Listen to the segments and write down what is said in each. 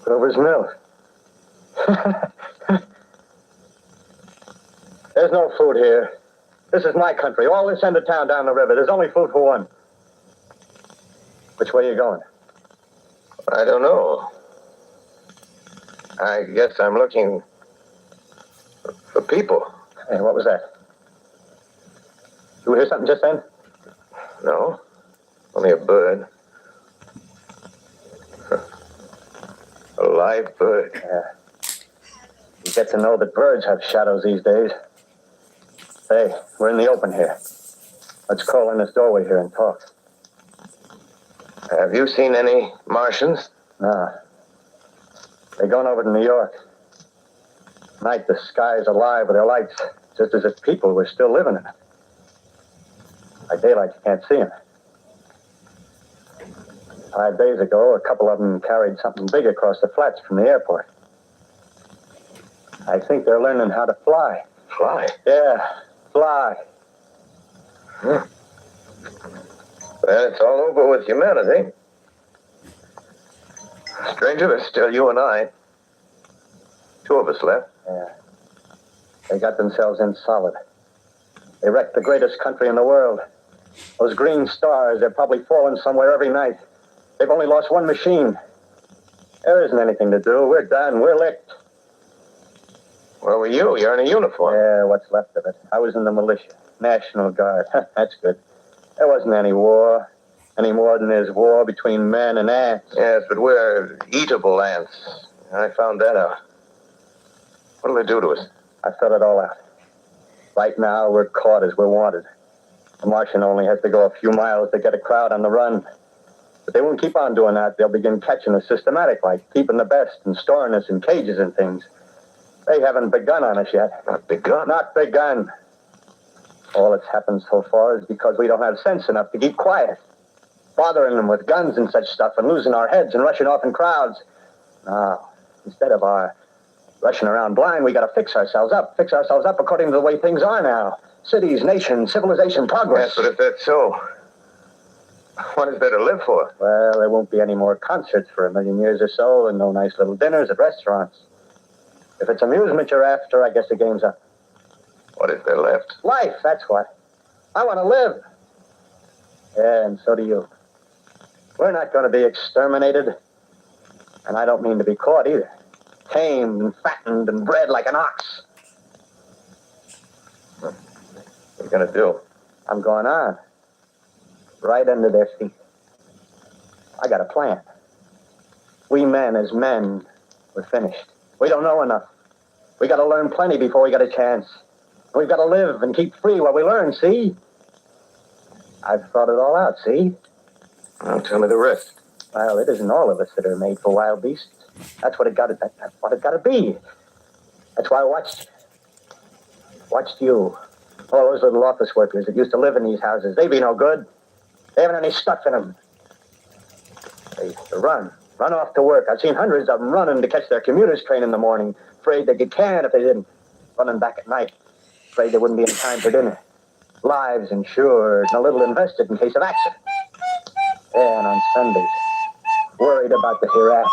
Kitover's mill. There's no food here. This is my country. All this end of town down the river. There's only food for one. Which way are you going? I don't know. I guess I'm looking for people. Hey, what was that? You hear something just then? No. Only a bird. A live bird. Yeah. You get to know that birds have shadows these days. Hey, we're in the open here. Let's crawl in this doorway here and talk. Have you seen any Martians? No. They're going over to New York. Tonight, the sky's alive with their lights, just as if people were still living in it. By daylight, you can't see them. 5 days ago, a couple of them carried something big across the flats from the airport. I think they're learning how to fly. Fly? Yeah, fly. Well, it's all over with humanity. Stranger, there's still you and I. 2 of us left. Yeah. They got themselves in solid. They wrecked the greatest country in the world. Those green stars, they're probably falling somewhere every night. They've only lost one machine. There isn't anything to do. We're done. We're licked. Where were you? You're in a uniform. Yeah, what's left of it. I was in the militia. National Guard. That's good. There wasn't any war. Any more than there's war between men and ants. Yes, but we're eatable ants. I found that out. What'll they do to us? I thought it all out. Right now, we're caught as we're wanted. The Martian only has to go a few miles to get a crowd on the run. But they won't keep on doing that. They'll begin catching us systematic, like keeping the best and storing us in cages and things. They haven't begun on us yet. Not begun? Not begun. All that's happened so far is because we don't have sense enough to keep quiet. Bothering them with guns and such stuff and losing our heads and rushing off in crowds. Now, instead of our rushing around blind, we got to fix ourselves up according to the way things are now. Cities, nations, civilization, progress. Yes, but if that's so, what is there to live for? Well, there won't be any more concerts for 1,000,000 years or so, and no nice little dinners at restaurants. If it's amusement you're after, I guess the game's up. What is there left? Life, that's what. I want to live. Yeah, and so do you. We're not going to be exterminated. And I don't mean to be caught either. Tamed and fattened and bred like an ox. What are you going to do? I'm going on. Right under their feet. I got a plan. We men, as men, we're finished. We don't know enough. We got to learn plenty before we get a chance. We've got to live and keep free while we learn, see? I've thought it all out, see? Well, tell me the rest. Well, it isn't all of us that are made for wild beasts. That's what it got to. That's what it got to be. That's why I watched you. All those little office workers that used to live in these houses. They be no good. They haven't any stuff in them. They used to run off to work. I've seen hundreds of them running to catch their commuter's train in the morning, afraid they'd get canned if they didn't. Running back at night, afraid there wouldn't be any time for dinner. Lives insured and a little invested in case of accident. Yeah, and on Sundays, worried about the hereafter.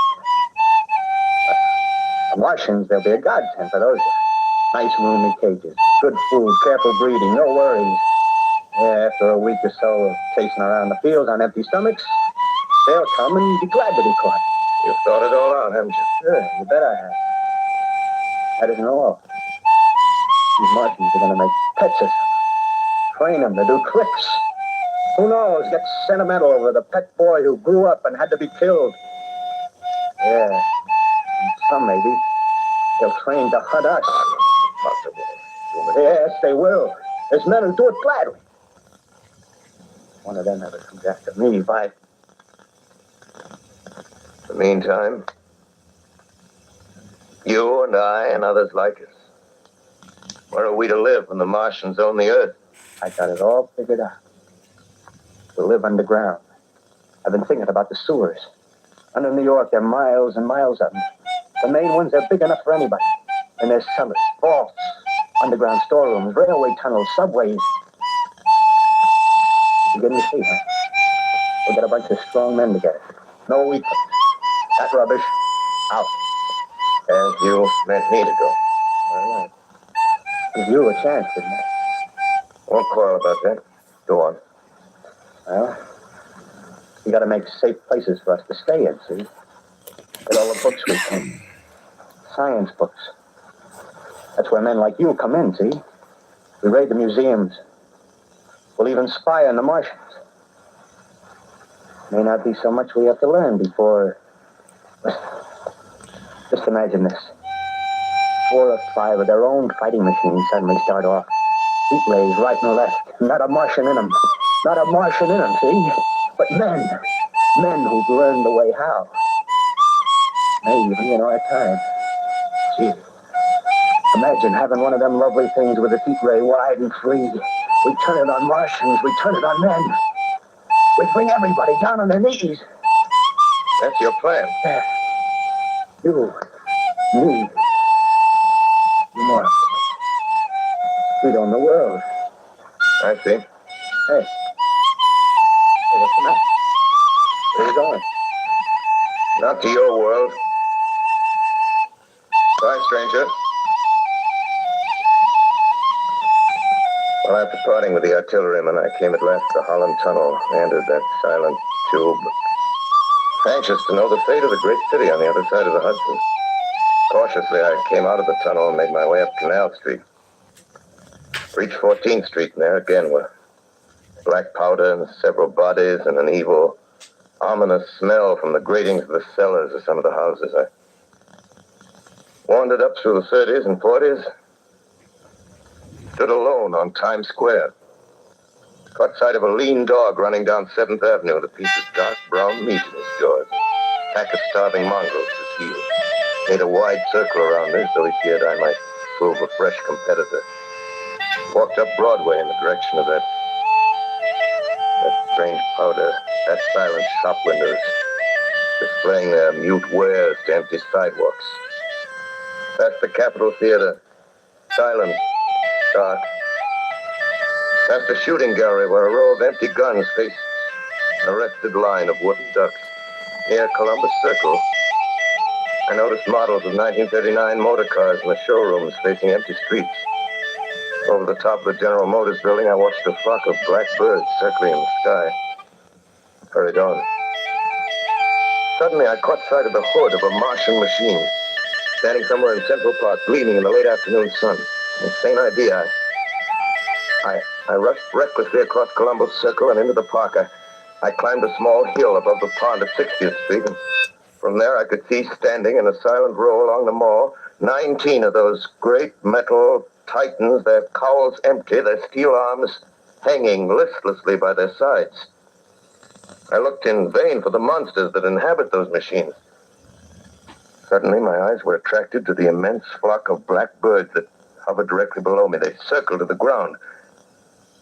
The Martians, they'll be a godsend for those guys. Nice roomy cages, good food, careful breeding, no worries. Yeah, after a week or so of chasing around the fields on empty stomachs, they'll come and be glad to be caught. You've thought it all out, haven't you? Sure, you bet I have. That isn't all. These Martians are going to make pets of them. Train them to do tricks. Who knows, get sentimental over the pet boy who grew up and had to be killed. Yeah, and some maybe, they'll train to hunt us. Possible. Yes, they will. There's men who do it gladly. One of them ever comes after me, by... In the meantime, you and I and others like us, where are we to live when the Martians own the Earth? I got it all figured out. We'll live underground. I've been thinking about the sewers. Under New York, there are miles and miles of them. The main ones are big enough for anybody. And there's cellars, vaults, underground storerooms, railway tunnels, subways. You begin to see, huh? We'll get a bunch of strong men together. No weakness. That rubbish, Out. As you meant me to go. All right. Give you a chance, didn't I? Won't quarrel about that. Go on. Well, you got to make safe places for us to stay in, see? Get all the books we can. Science books. That's where men like you come in, see? We raid the museums. We'll even spy on the Martians. May not be so much we have to learn before... Just imagine this. 4 or 5 of their own fighting machines suddenly start off. Heat rays right and left. Not a Martian in them. Not a Martian in them, see? But men. Men who've learned the way how. May even in our time. Gee. Imagine having one of them lovely things with a heat ray wide and free. We turn it on Martians. We turn it on men. We bring everybody down on their knees. That's your plan. You. Me. More. We'd own the world. I see. Hey. Hey, what's the matter? Where are you going? Not to your world. Bye, stranger. Well, after parting with the artilleryman, I came at last to the Holland Tunnel, entered that silent tube, anxious to know the fate of the great city on the other side of the Hudson. Cautiously, I came out of the tunnel and made my way up Canal Street. Reached 14th Street, and there again were black powder and several bodies and an evil, ominous smell from the gratings of the cellars of some of the houses. I wandered up through the 30s and 40s, stood alone on Times Square. Caught sight of a lean dog running down 7th Avenue with a piece of dark brown meat in his jaws. A pack of starving mongrels at his heels. Made a wide circle around me as though he feared I might prove a fresh competitor. Walked up Broadway in the direction of that strange powder, that silent shop windows, displaying their mute wares to empty sidewalks. Past the Capitol Theater, silent, dark. Past a shooting gallery where a row of empty guns faced an arrested line of wooden ducks. Near Columbus Circle, I noticed models of 1939 motor cars in the showrooms facing empty streets. Over the top of the General Motors building, I watched a flock of black birds circling in the sky. Hurried on. Suddenly, I caught sight of the hood of a Martian machine, standing somewhere in Central Park, gleaming in the late afternoon sun. Insane idea. I rushed recklessly across Columbus Circle and into the park. I climbed a small hill above the pond at 60th Street, and from there I could see standing in a silent row along the mall 19 of those great metal titans, their cowls empty, their steel arms hanging listlessly by their sides. I looked in vain for the monsters that inhabit those machines. Suddenly my eyes were attracted to the immense flock of black birds that hovered directly below me. They circled to the ground.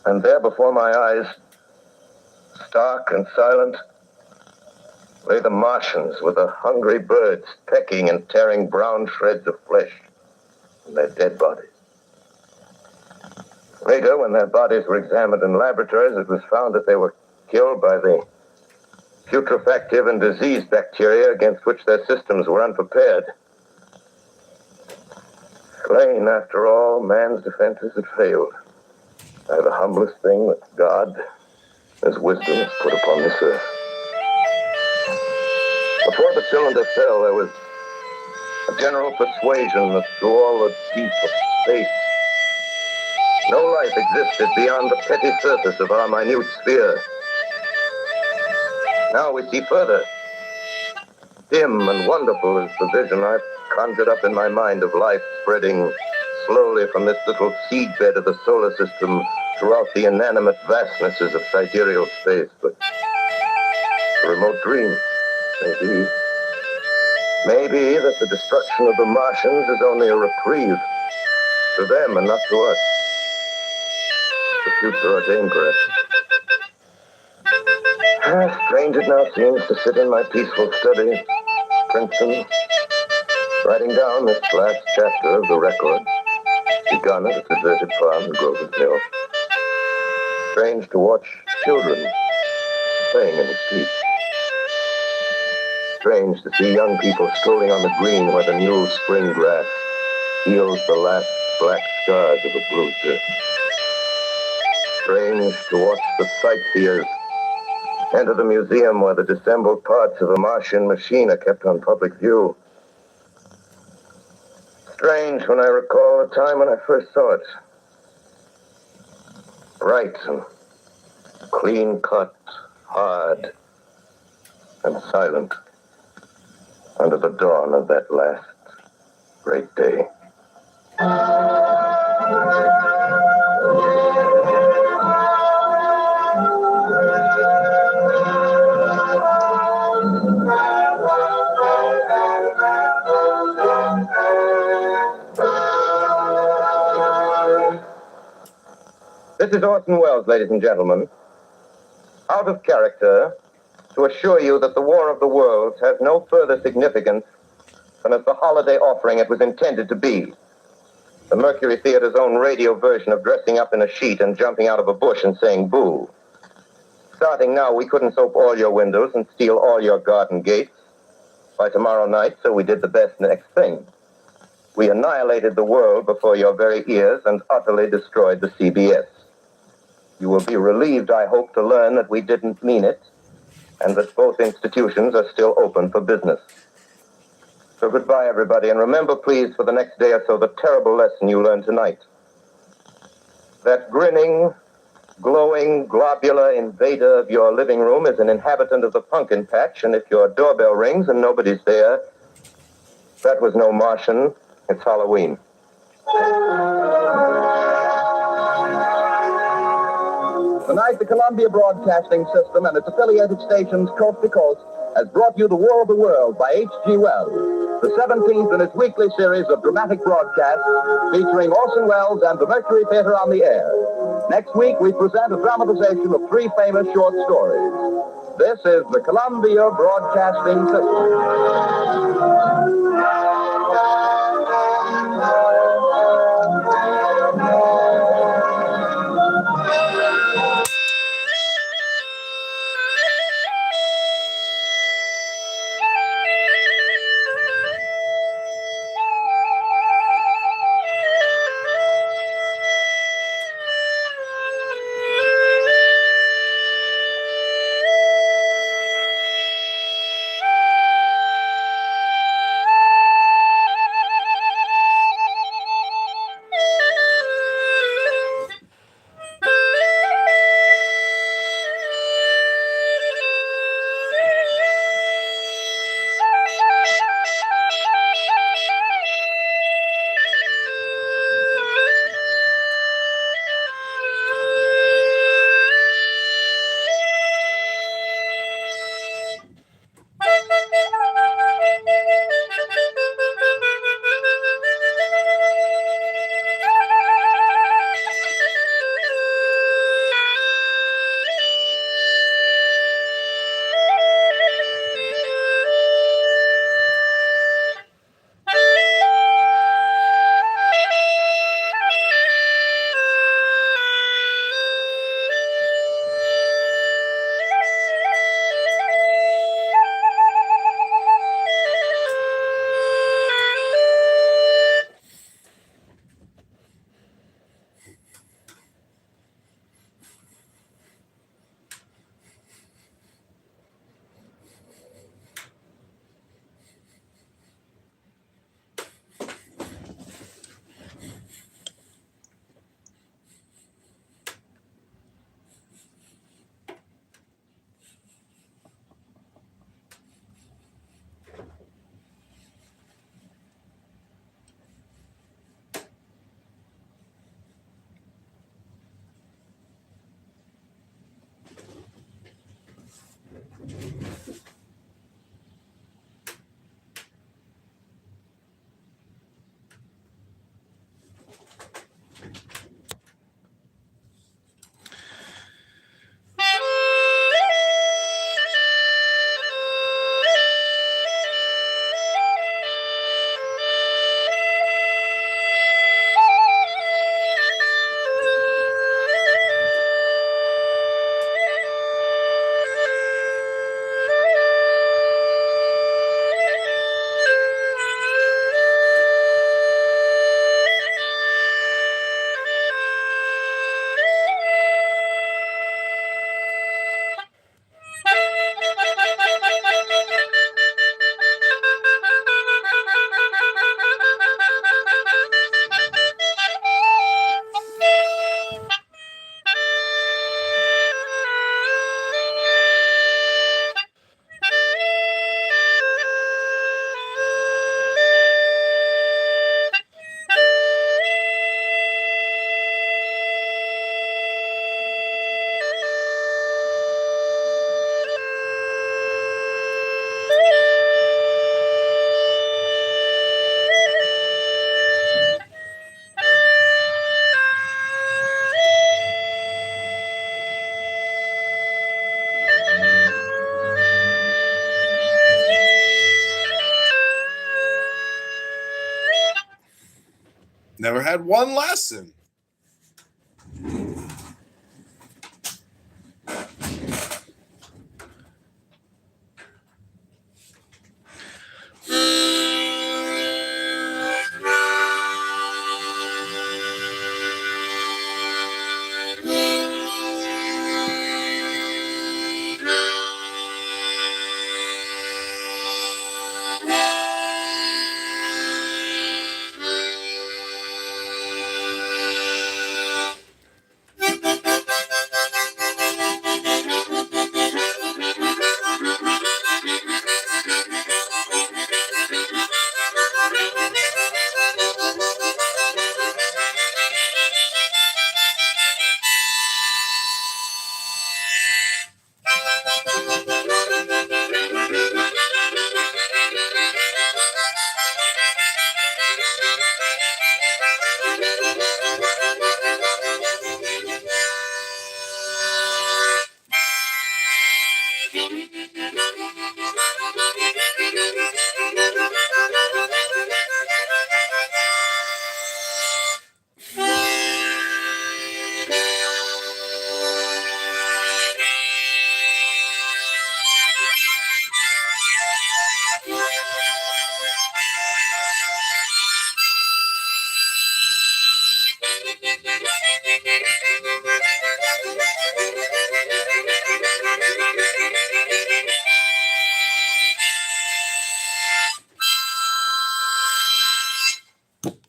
And there before my eyes, stark and silent, lay the Martians with the hungry birds pecking and tearing brown shreds of flesh from their dead bodies. Later, when their bodies were examined in laboratories, it was found that they were killed by the putrefactive and diseased bacteria against which their systems were unprepared. Slain, after all, man's defenses had failed. By the humblest thing that God, His wisdom, has put upon this earth. Before the cylinder fell, there was a general persuasion that through all the deep of space, no life existed beyond the petty surface of our minute sphere. Now we see further. Dim and wonderful is the vision I've conjured up in my mind of life spreading slowly from this little seedbed of the solar system throughout the inanimate vastnesses of sidereal space. But a remote dream, maybe. Maybe that the destruction of the Martians is only a reprieve to them and not to us. The future ordained for us. Strange it now seems to sit in my peaceful study, Princeton, writing down this last chapter of the record, begun at a deserted farm in Grover's Mill. Strange to watch children playing in the streets. strange to see young people strolling on the green where the new spring grass heals the last black scars of a bruiser. Strange to watch the sightseers enter the museum where the disassembled parts of a Martian machine are kept on public view. Strange when I recall the time when I first saw it. Bright and clean cut, hard and silent under the dawn of that last great day. This is Orson Welles, ladies and gentlemen, out of character, to assure you that the War of the Worlds has no further significance than as the holiday offering it was intended to be. The Mercury Theater's own radio version of dressing up in a sheet and jumping out of a bush and saying boo. Starting now, we couldn't soap all your windows and steal all your garden gates by tomorrow night, so we did the best next thing. We annihilated the world before your very ears and utterly destroyed the CBS. You will be relieved, I hope, to learn that we didn't mean it, and that both institutions are still open for business. So goodbye, everybody, and remember, please, for the next day or so, the terrible lesson you learned tonight. That grinning, glowing, globular invader of your living room is an inhabitant of the pumpkin patch, and if your doorbell rings and nobody's there, that was no Martian, it's Halloween. Tonight, the Columbia Broadcasting System and its affiliated stations coast to coast has brought you The War of the World by H.G. Wells, the 17th in its weekly series of dramatic broadcasts featuring Orson Welles and the Mercury Theater on the air. Next week, we present a dramatization of 3 famous short stories. This is the Columbia Broadcasting Never had one lesson.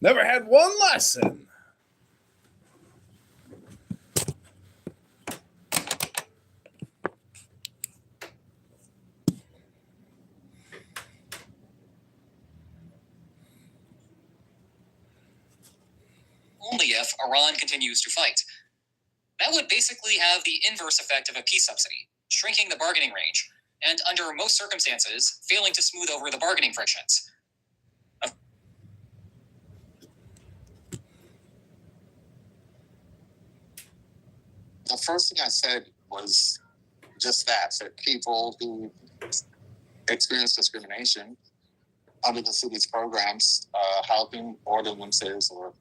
Never had one lesson. Only if Iran continues to fight. That would basically have the inverse effect of a peace subsidy, shrinking the bargaining range, and under most circumstances, failing to smooth over the bargaining frictions. The first thing I said was just that people who experience discrimination under the city's programs, housing ordinances or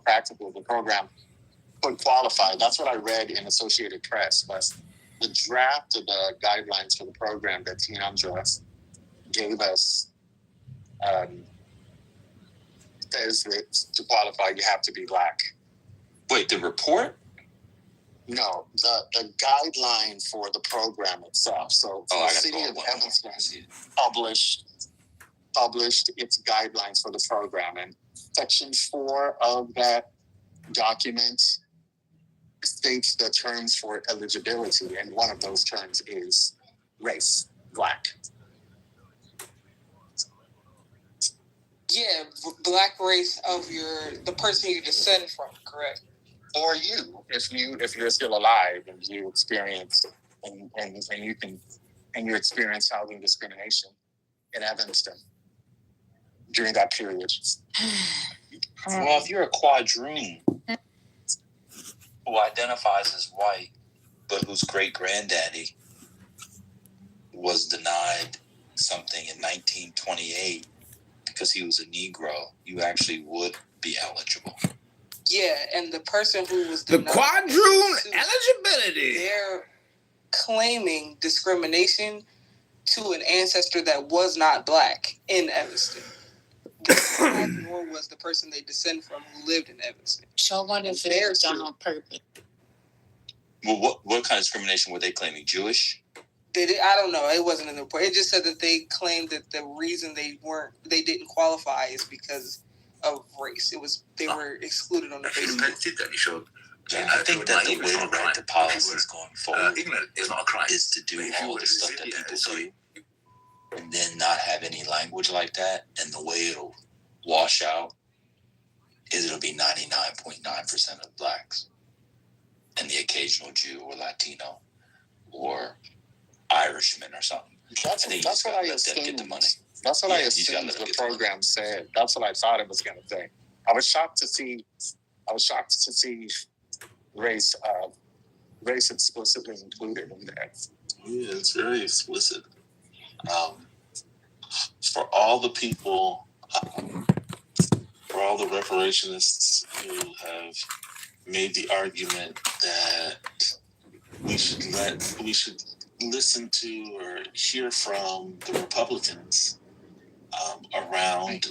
practically the program could qualify. That's what I read in Associated Press. Was the draft of the guidelines for the program that Tiandra gave us says that to qualify, you have to be Black. Wait, the report? No, the guideline for the program itself. So the city of Evanston published its guidelines for the program, and section 4 of that document states the terms for eligibility, and one of those terms is race, Black. Yeah, Black race of the person you descend from, correct? Or you, if you're still alive and you experience and you experience housing discrimination in Evanston during that period. Well, if you're a quadroon who identifies as white, but whose great-granddaddy was denied something in 1928 because he was a Negro, you actually would be eligible. Yeah, and the person who was the quadroon eligibility, they're claiming discrimination to an ancestor that was not Black in Evanston. Nor was the person they descend from who lived in Evanston. So what if it was done on purpose? Well, what kind of discrimination were they claiming? Jewish? I don't know. It wasn't in the report. It just said that they claimed that the reason they didn't qualify is because of race. They were excluded on the basis. Yeah, I think that the way to write the policies going forward is to do all the stuff that people do, and then not have any language like that. And the way it'll wash out is it'll be 99.9% of Blacks, and the occasional Jew or Latino or Irishman or something. That's what I assumed. Get the money. That's what I assumed the program said. That's what I thought it was going to say. I was shocked to see race explicitly included in that. Yeah, it's very explicit. For all the people, for all the reparationists who have made the argument that we should listen to or hear from the Republicans around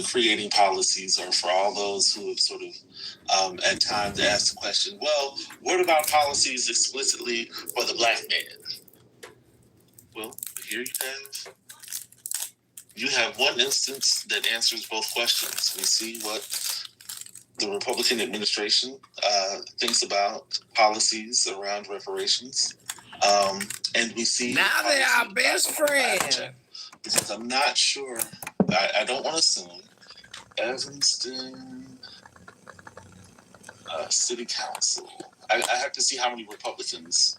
creating policies, or for all those who have sort of at times asked the question, well, what about policies explicitly for the Black man? Well, here you have one instance that answers both questions. We see what the Republican administration thinks about policies around reparations. And we see Now they are best friends. Because I'm not sure, I don't want to assume, Evanston City Council. I have to see how many Republicans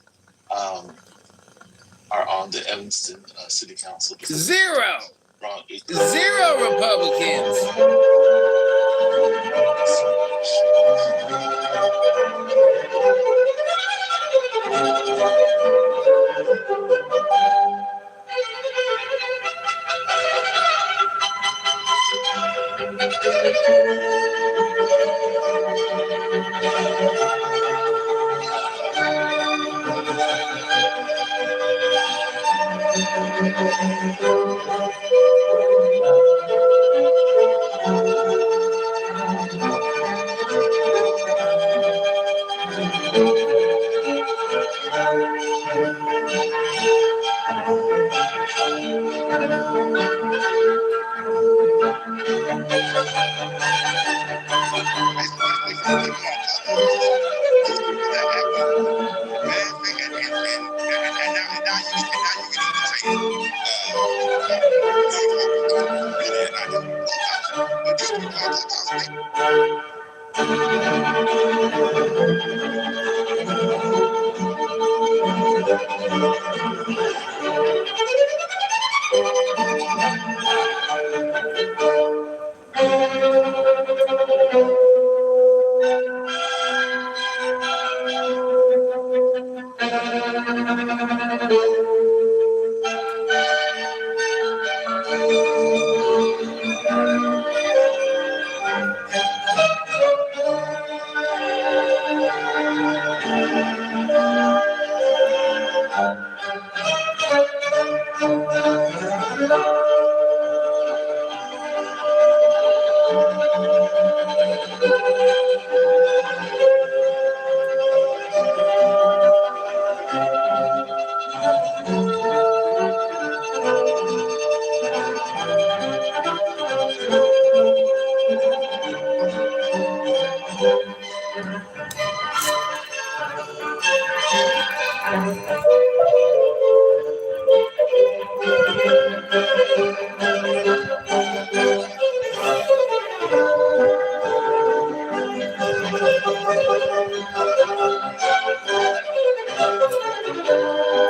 are on the Evanston City Council. Zero. Wrong. Zero Republicans.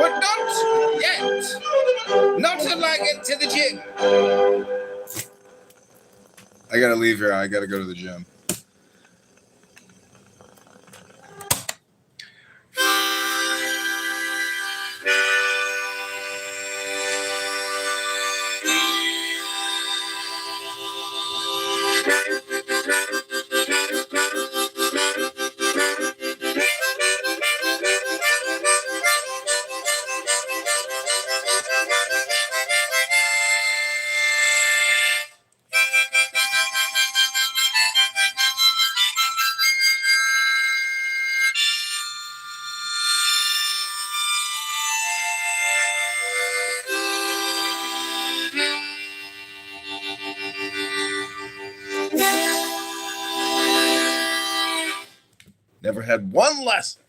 But not yet. Not till I get to the gym. I gotta leave here. I gotta go to the gym. Never had one lesson.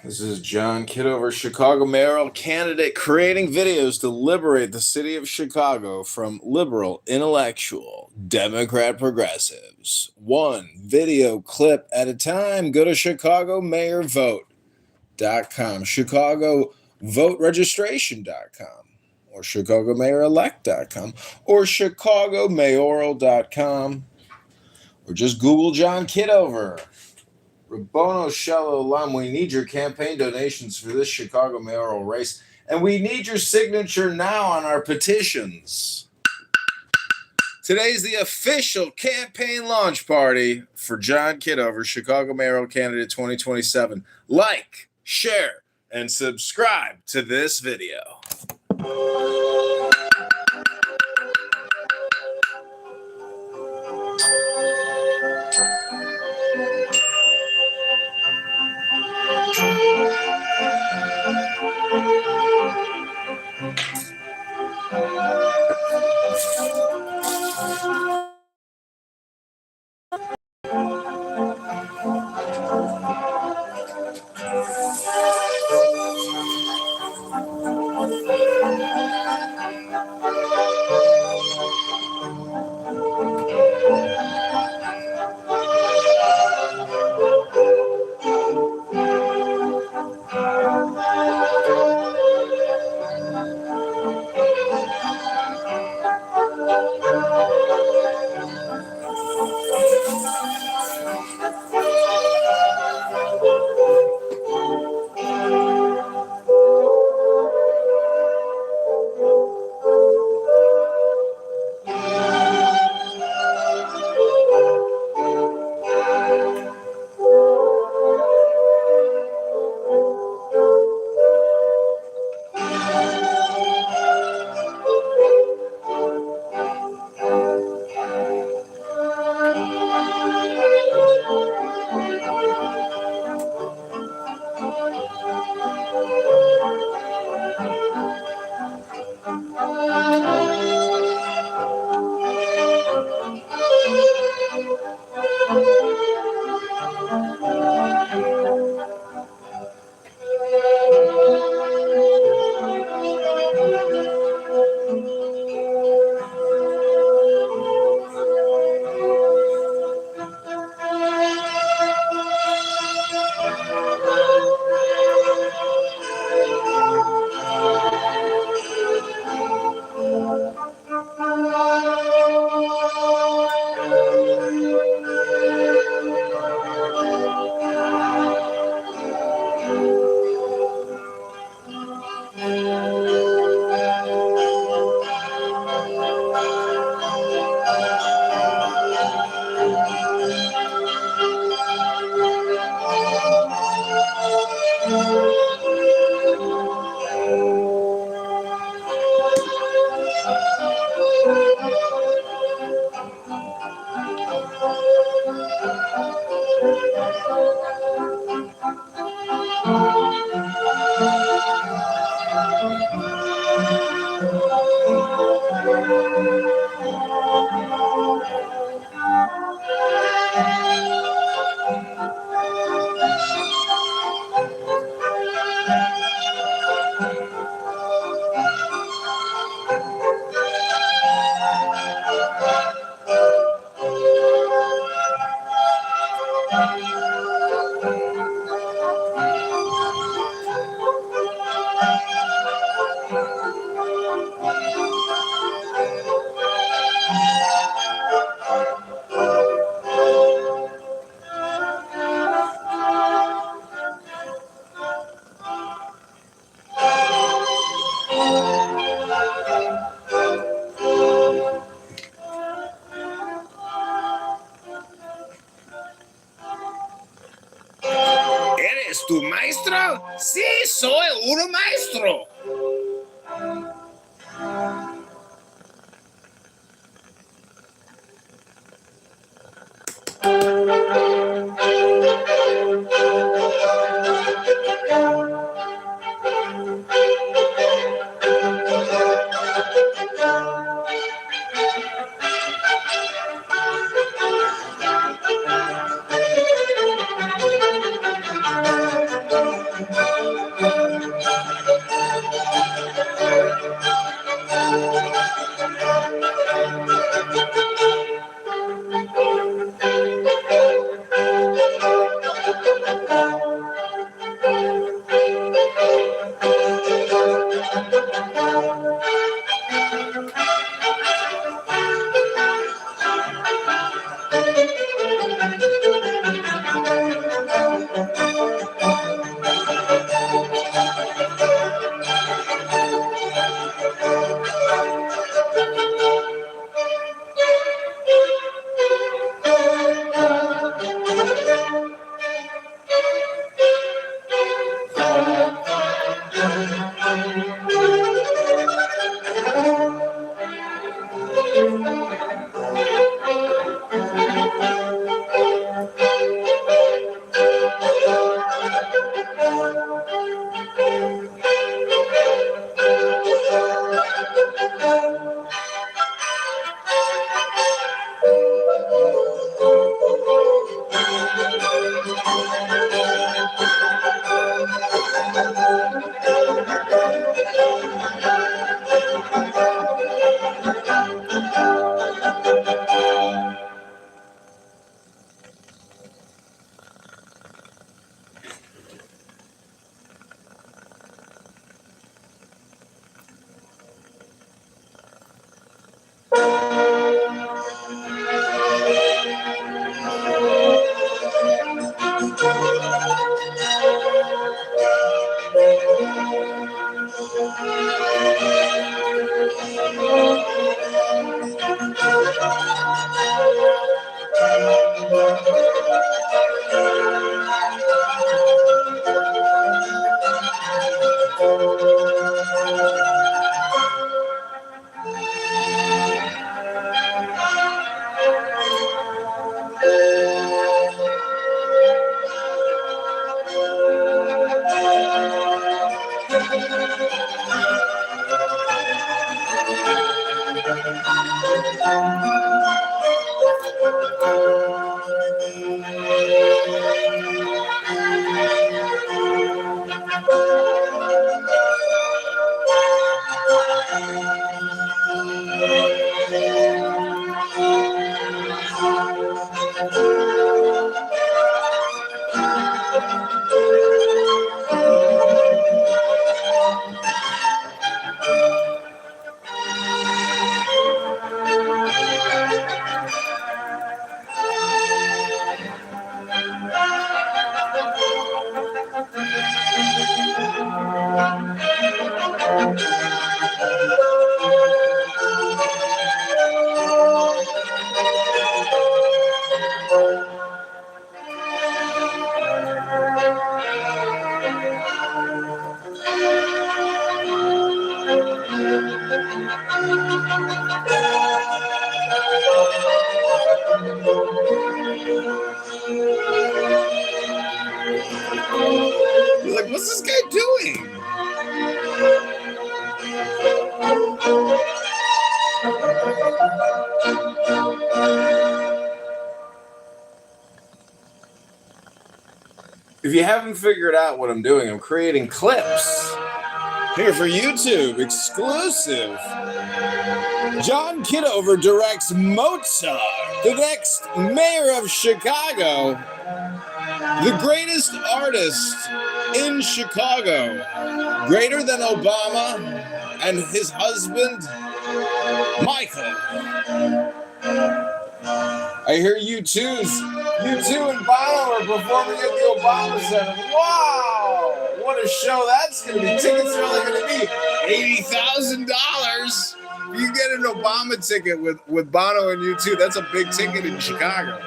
This is John Kitover, Chicago mayoral candidate, creating videos to liberate the city of Chicago from liberal, intellectual, Democrat progressives. One video clip at a time. Go to ChicagoMayorVote.com, ChicagoVoteRegistration.com, or ChicagoMayorElect.com, or ChicagoMayoral.com, or just Google John Kitover. Rabono Shalom Olam, we need your campaign donations for this Chicago mayoral race, and we need your signature now on our petitions. Today's the official campaign launch party for John Kitover, Chicago mayoral candidate 2027. Like, share, and subscribe to this video. ¿Eres tu maestro? Sí, soy un maestro. You're like, what's this guy doing? If you haven't figured out what I'm doing, I'm creating clips here for YouTube, exclusive. John Kitover directs Mozart, the next mayor of Chicago, the greatest artist in Chicago, greater than Obama and his husband, Michael. I hear U2 and Bono are performing at the Obama Center. Wow! What a show that's going to be. Tickets are only going to be $80,000. You get an Obama ticket with Bono and U2. That's a big ticket in Chicago.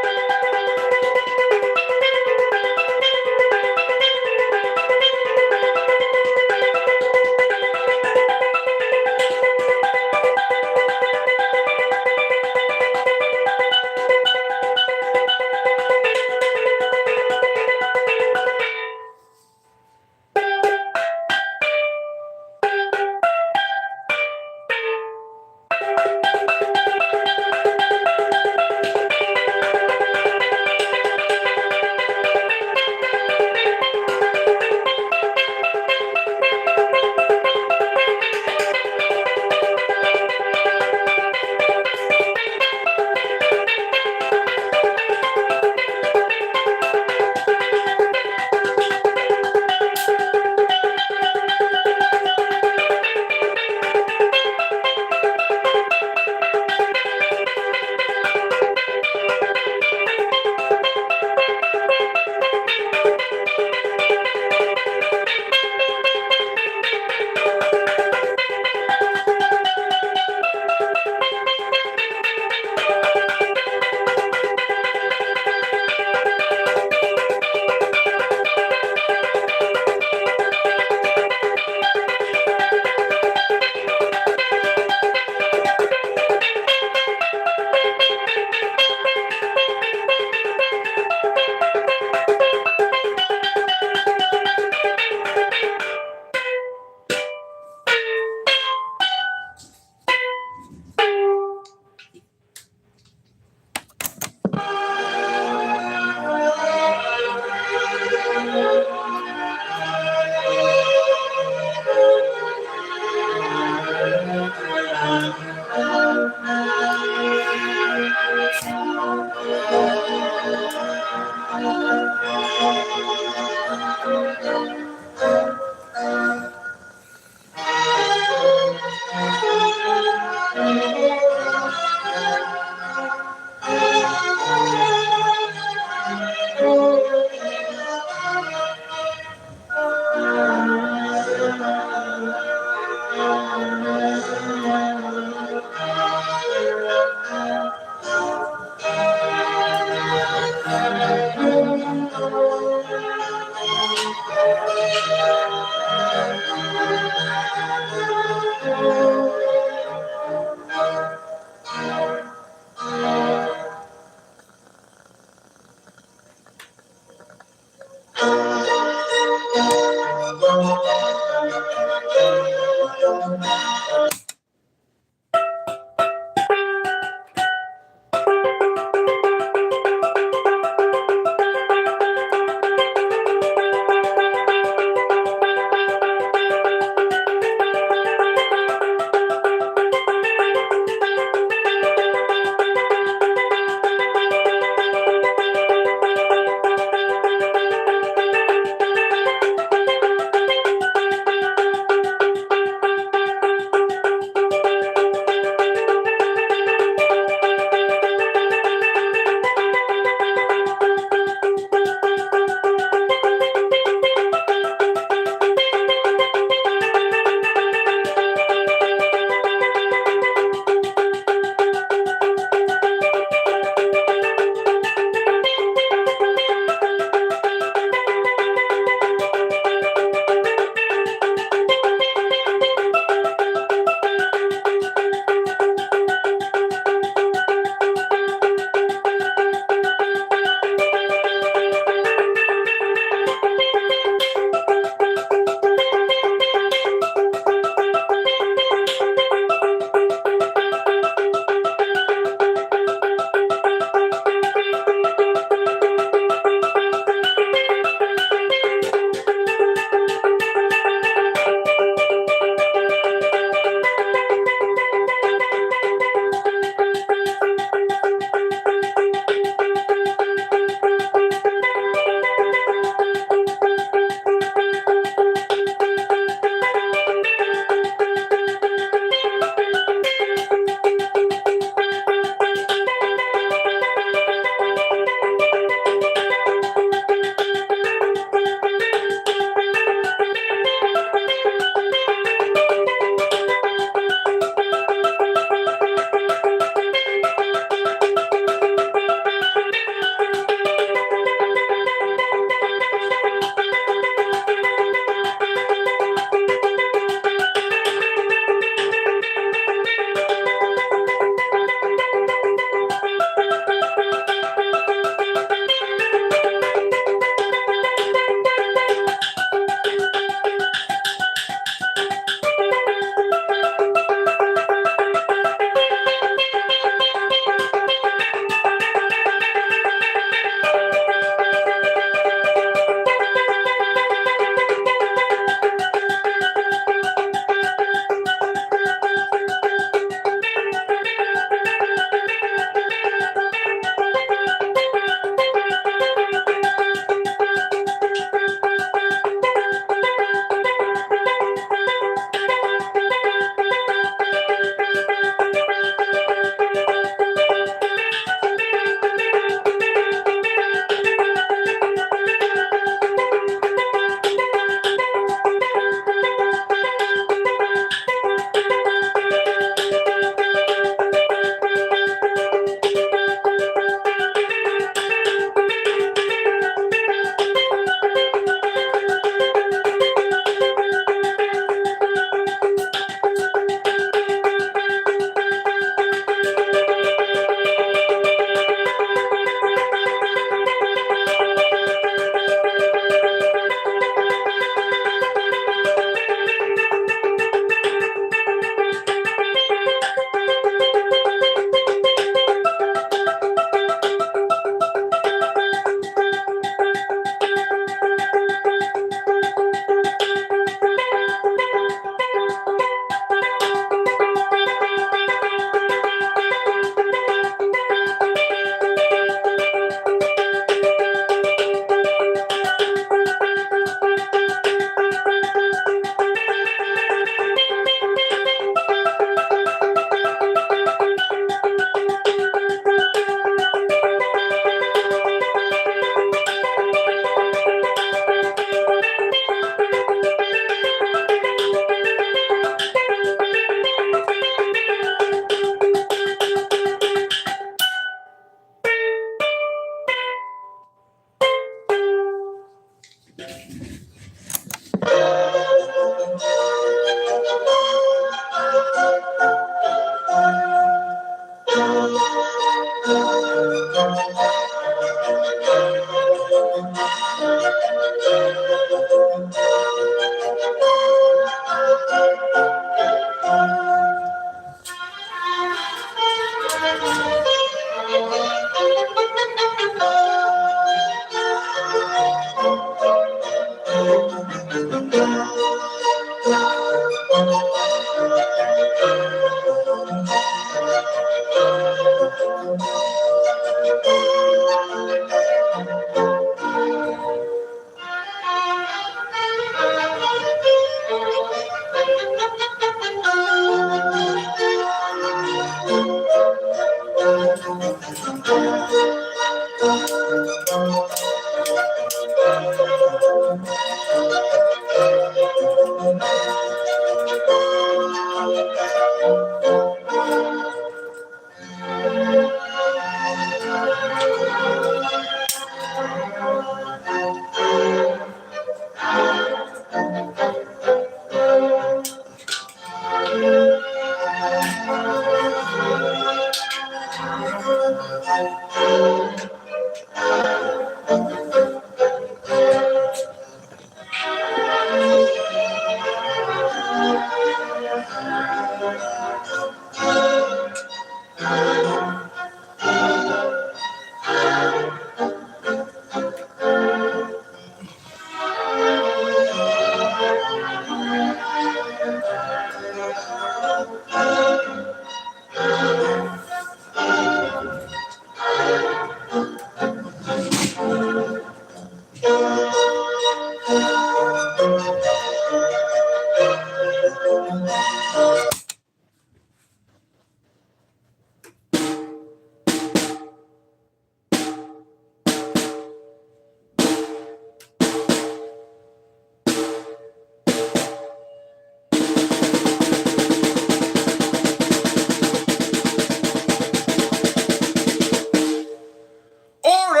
Order!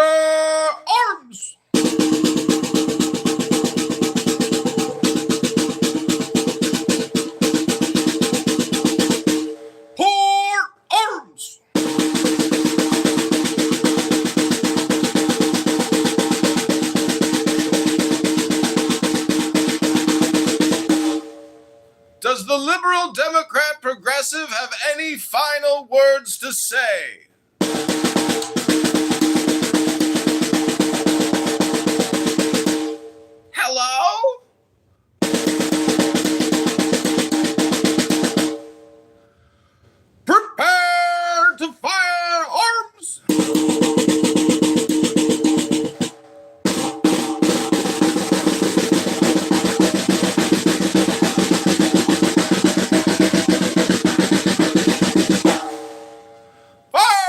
Arms! Pour arms! Does the Liberal Democrat Progressive have any final words to say? Hello? Prepare to fire arms! Fire!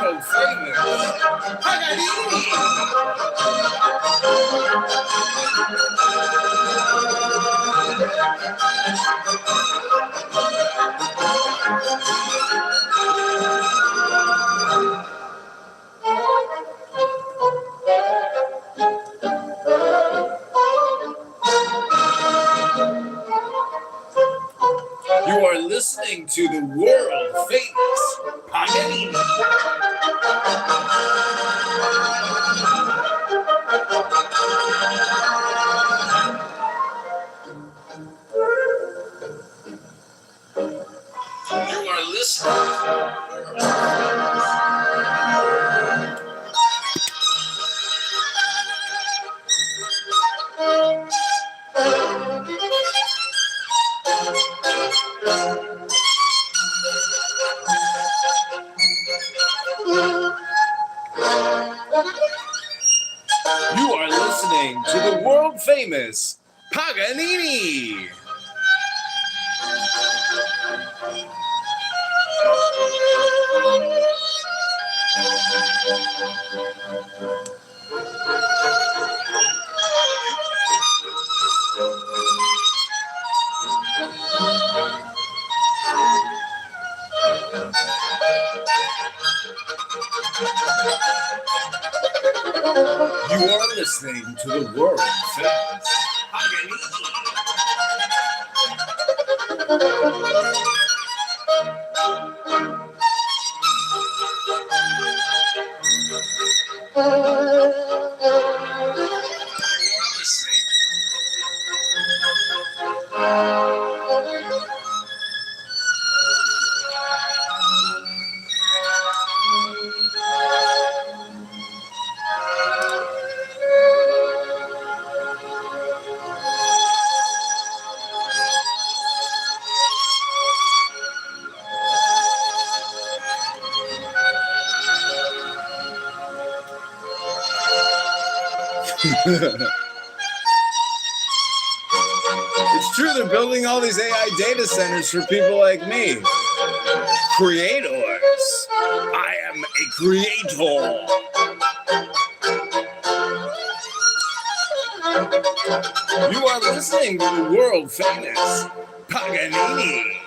World famous Paganini. You are listening to the world famous Paganini. You are listening. You are listening to the world famous Paganini. You are listening to the world famous Paganini. It's true, they're building all these AI data centers for people like me. Creators. I am a creator. You are listening to the world famous Paganini.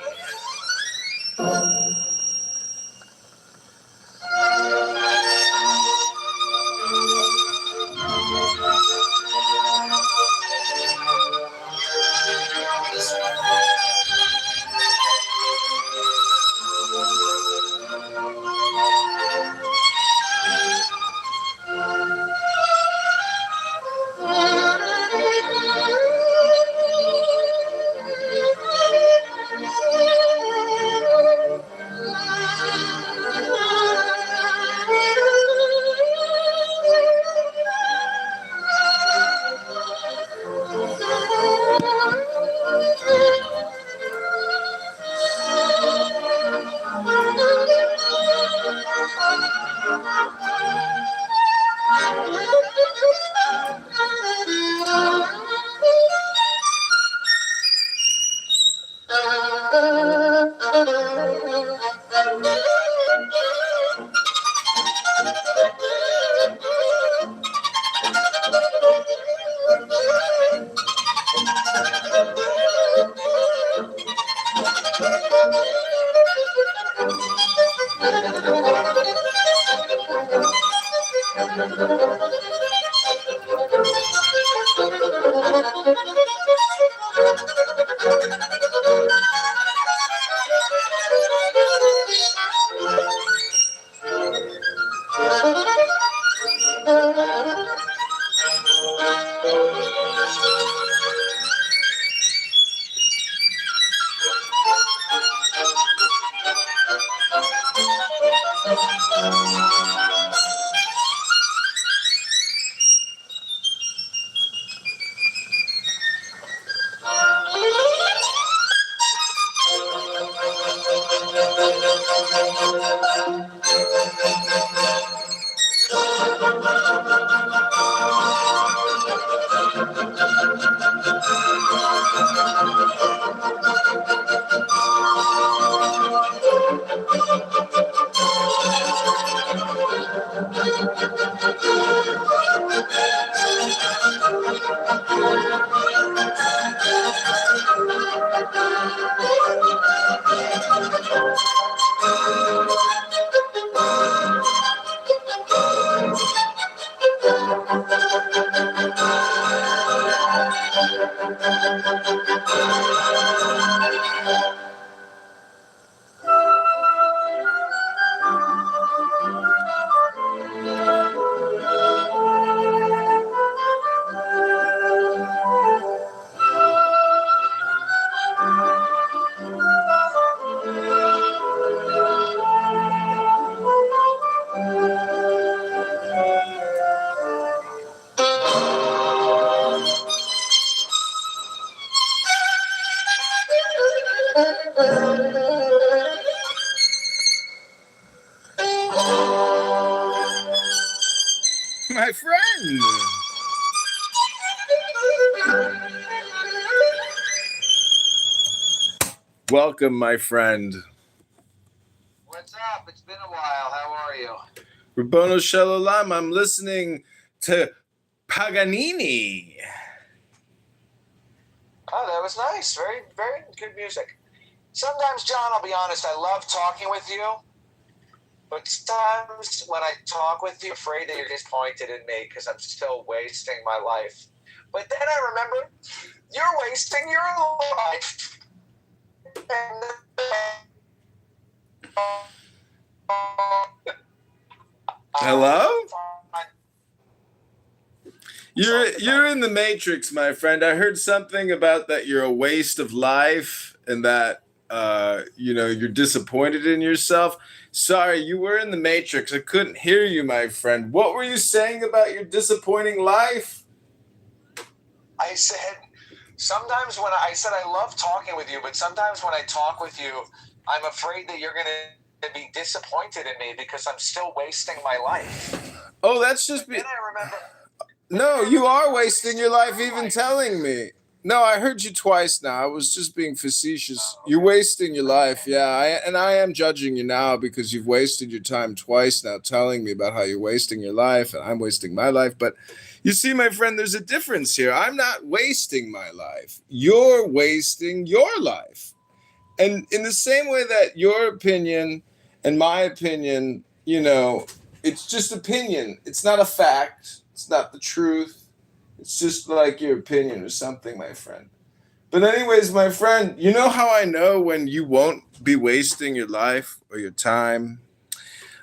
My friend. Welcome, my friend. What's up? It's been a while. How are you? Rabono Shalom. I'm listening to Paganini. Oh, that was nice. Very, very good music. Sometimes, John, I'll be honest, I love talking with you. But sometimes when I talk with you, I'm afraid that you're disappointed in me because I'm still wasting my life. But then I remember, you're wasting your life. Hello? You're in the Matrix, my friend. I heard something about that you're a waste of life and that you're disappointed in yourself. Sorry, you were in the Matrix. I couldn't hear you, my friend. What were you saying about your disappointing life? I said, sometimes when I said I love talking with you, but sometimes when I talk with you, I'm afraid that you're going to be disappointed in me because I'm still wasting my life. Oh, that's just... Then I remember... No, you are wasting your life even telling me. No, I heard you twice now. I was just being facetious. You're wasting your life. Yeah, I am judging you now because you've wasted your time twice now telling me about how you're wasting your life and I'm wasting my life. But you see, my friend, there's a difference here. I'm not wasting my life. You're wasting your life. And in the same way that your opinion and my opinion, it's just opinion. It's not a fact. It's not the truth. It's just like your opinion or something, my friend. But anyways, my friend, you know how I know when you won't be wasting your life or your time?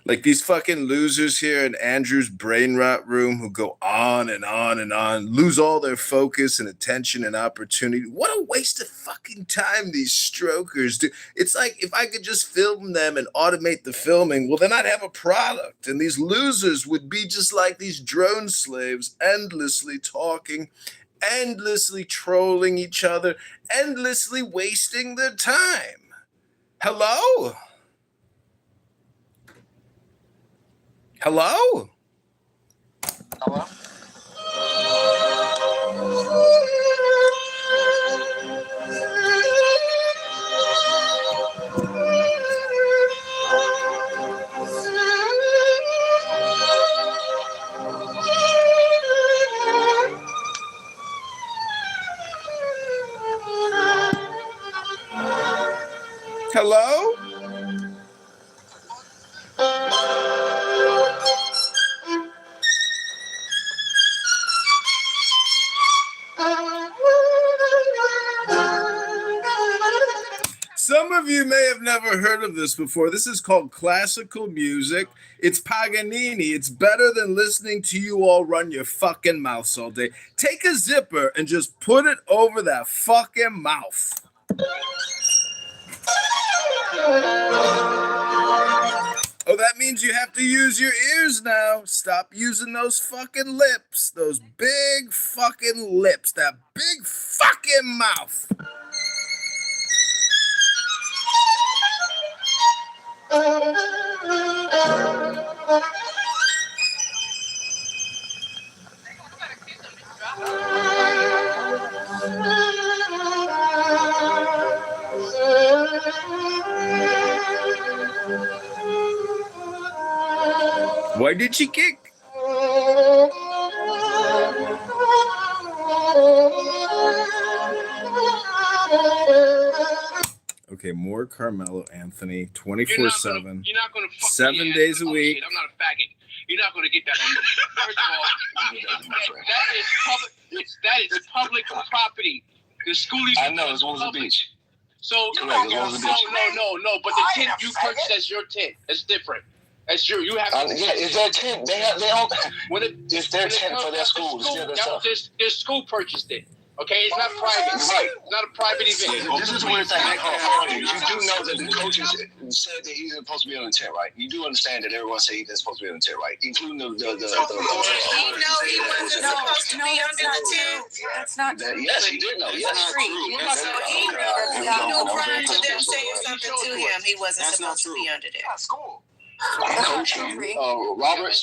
Like these fucking losers here in Andrew's brain rot room who go on and on and on, lose all their focus and attention and opportunity. What a waste of fucking time these strokers do. It's like if I could just film them and automate the filming, well, then I'd have a product. And these losers would be just like these drone slaves, endlessly talking, endlessly trolling each other, endlessly wasting their time. Hello? Hello? Hello? Hello? Some of you may have never heard of this before. This is called classical music. It's Paganini. It's better than listening to you all run your fucking mouths all day. Take a zipper and just put it over that fucking mouth. Oh, that means you have to use your ears now. Stop using those fucking lips. Those big fucking lips. That big fucking mouth. Why did she kick? Okay, more Carmelo Anthony, 24/7, You're not gonna 7 days a week. I'm not a faggot. You're not gonna get that on me. First of all, that is public property. The school is. I know, as well as the beach. So Correct, as well as the beach. No. But the tent you purchased as your tent. It's different. That's true. You have. Yeah, it's their tent. They all. It's their tent for their school. Their school purchased it. Okay, it's not private. Right. It's not a private event. This is where it's like, you do know that the coaches said that he's supposed to be on the tent, right? You do understand that everyone said he's supposed to be on the tent, right? Including the He know he wasn't supposed to be under the tent. That's not true. Yes, he did know. Yes. So he knew prior to them saying something to him, he wasn't supposed to be under there. Yeah, school. Coach Robert.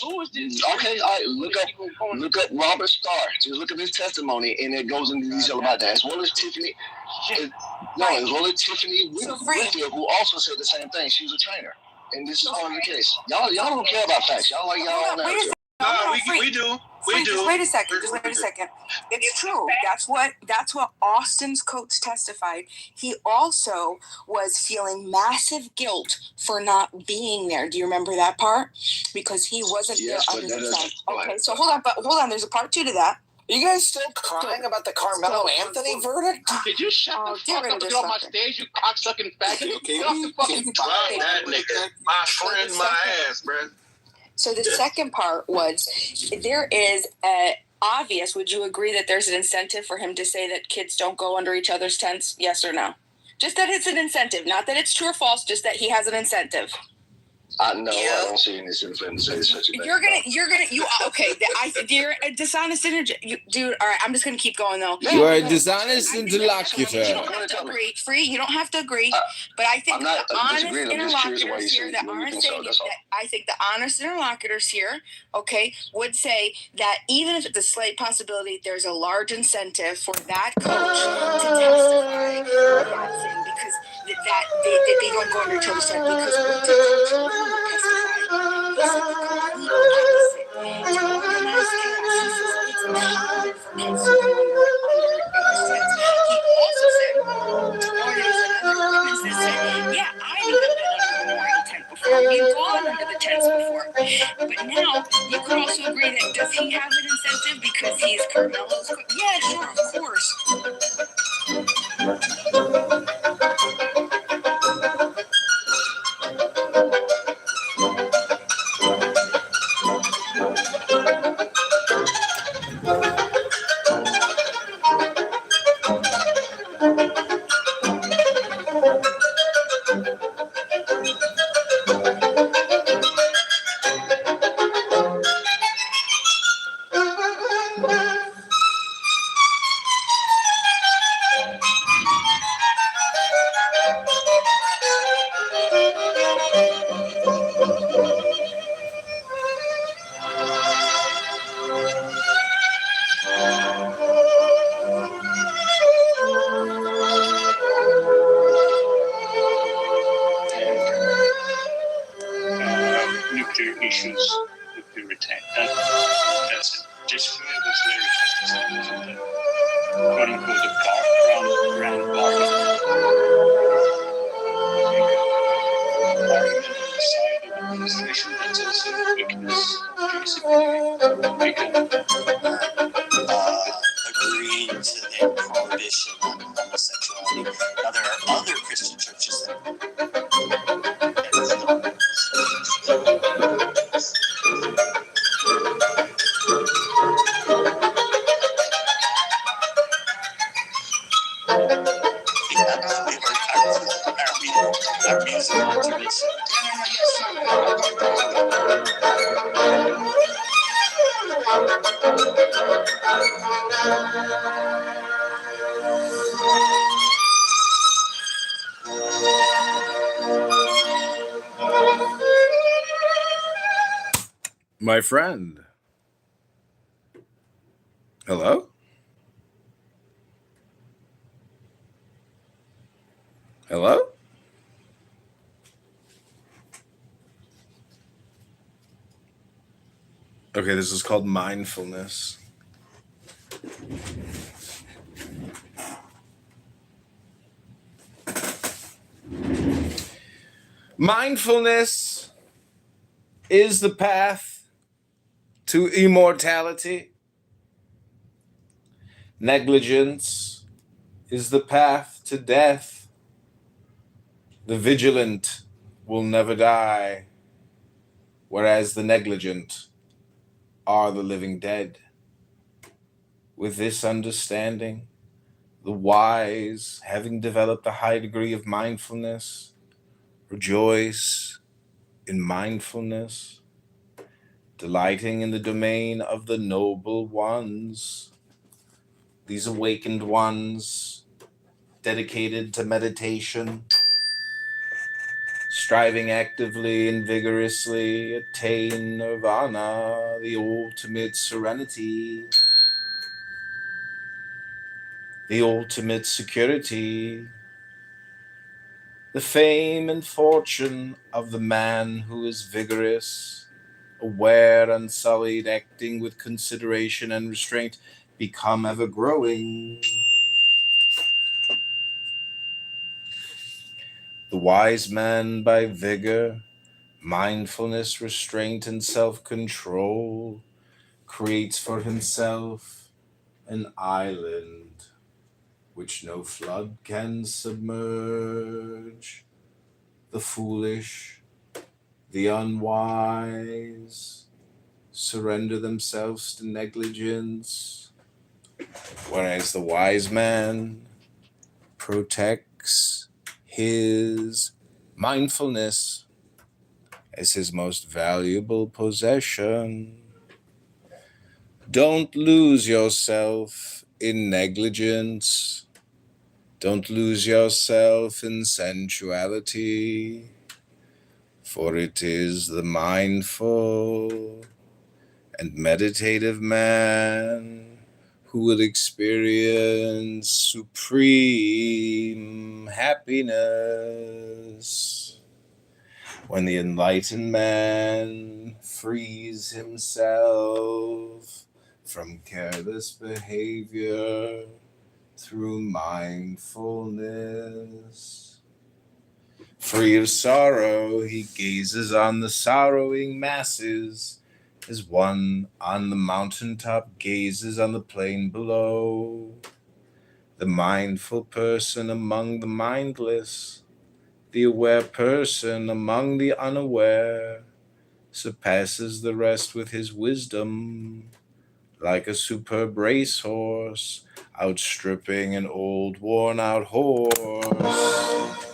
Okay, all right. Look up Robert Starr. Just look at his testimony, and it goes into detail about that, as well as Tiffany. As well as Tiffany Whitfield, who also said the same thing. She was a trainer, and this is part of the case. Y'all don't care about facts. Y'all like y'all own narrative. We do. Just wait a second. It's true. That's what Austin's coach testified. He also was feeling massive guilt for not being there. Do you remember that part? Because he wasn't there under the sun. Okay, so hold on. There's a part 2 to that. Are you guys still crying about the Carmelo Anthony verdict? Did you shut the fuck up and get off my stage, you cocksucking faggot? Get off the fucking stage. That nigga, my friend, my ass, bro. So the second part was, there is obvious, would you agree that there's an incentive for him to say that kids don't go under each other's tents? Yes or no? Just that it's an incentive, not that it's true or false, just that he has an incentive. No, I don't see any sense in saying such a thing. You're a dishonest dude. All right, I'm just gonna keep going though. You are a dishonest interlocutor. You don't have to agree. You don't have to agree. But I think the honest interlocutors here that aren't saying it, I think the honest interlocutors here, okay, would say that even if it's a slight possibility, there's a large incentive for that coach to testify on that thing because they don't go under till said because what did Coach Lou testify? He said the complete opposite. To organize chaos, he says it's common for kids to come under tents. He also said, or there was another witness that said, yeah, I've even been under a memorial tent before. We've gone under the tents before. But now, you could also agree that does he have an incentive because he's Carmelo's coach? Yeah, sure, of course. Nuclear issues, nuclear attack. That's it. Just was very focused. Quote unquote, the ground bargain. Argument on the side of the administration, that's also a weakness of Agreeing to their prohibition on homosexuality. Now, there are other Christian churches My friend. Hello? Hello? Okay, this is called mindfulness. Mindfulness is the path to immortality. Negligence is the path to death. The vigilant will never die, whereas the negligent are the living dead. With this understanding, the wise, having developed a high degree of mindfulness, rejoice in mindfulness, delighting in the domain of the noble ones. These awakened ones, dedicated to meditation, striving actively and vigorously, attain nirvana, the ultimate serenity, the ultimate security, the fame and fortune of the man who is vigorous, aware, unsullied, acting with consideration and restraint, become ever growing. The wise man by vigor, mindfulness, restraint, and self-control creates for himself an island which no flood can submerge. The foolish, the unwise surrender themselves to negligence, whereas the wise man protects his mindfulness as his most valuable possession. Don't lose yourself in negligence. Don't lose yourself in sensuality, for it is the mindful and meditative man who will experience supreme happiness. When the enlightened man frees himself from careless behavior through mindfulness. Free of sorrow, he gazes on the sorrowing masses as one on the mountaintop gazes on the plain below. The mindful person among the mindless, the aware person among the unaware, surpasses the rest with his wisdom, like a superb racehorse, outstripping an old worn-out horse.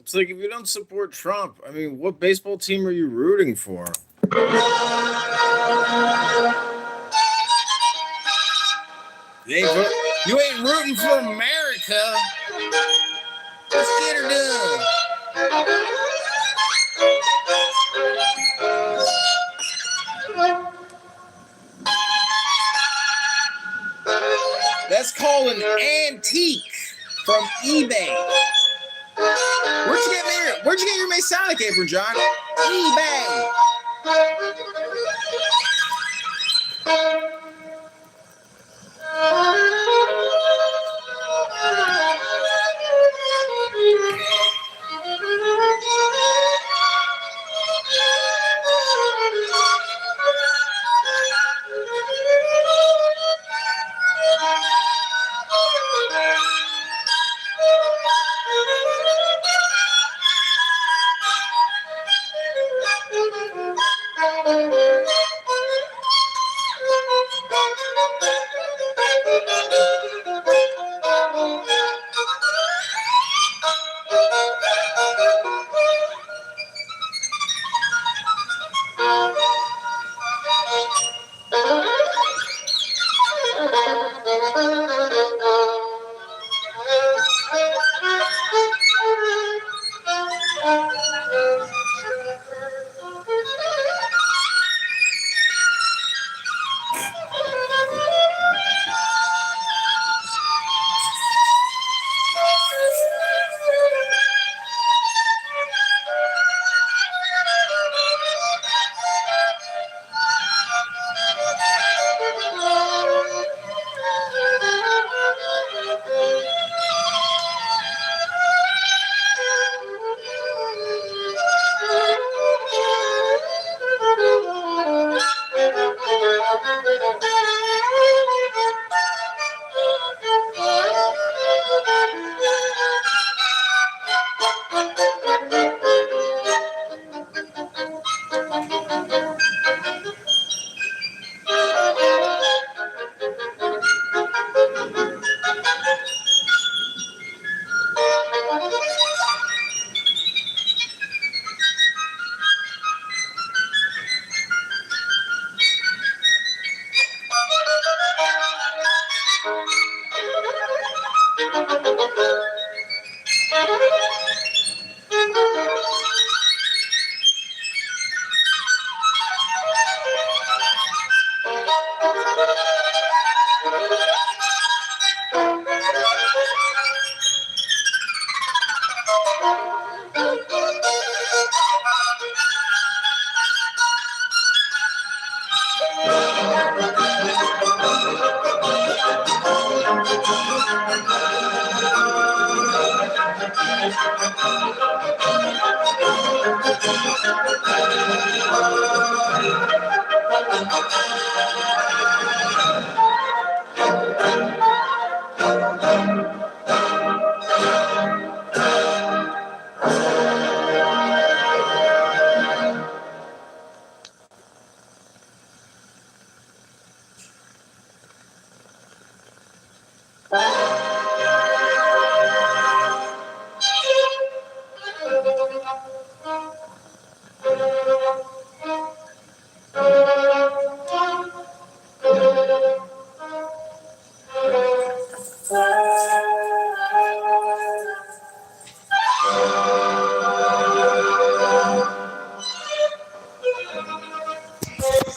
It's like if you don't support Trump, I mean, what baseball team are you rooting for? You ain't rooting for America. Let's get her done. That's called an antique from eBay. Where'd you get your Masonic apron, John? eBay.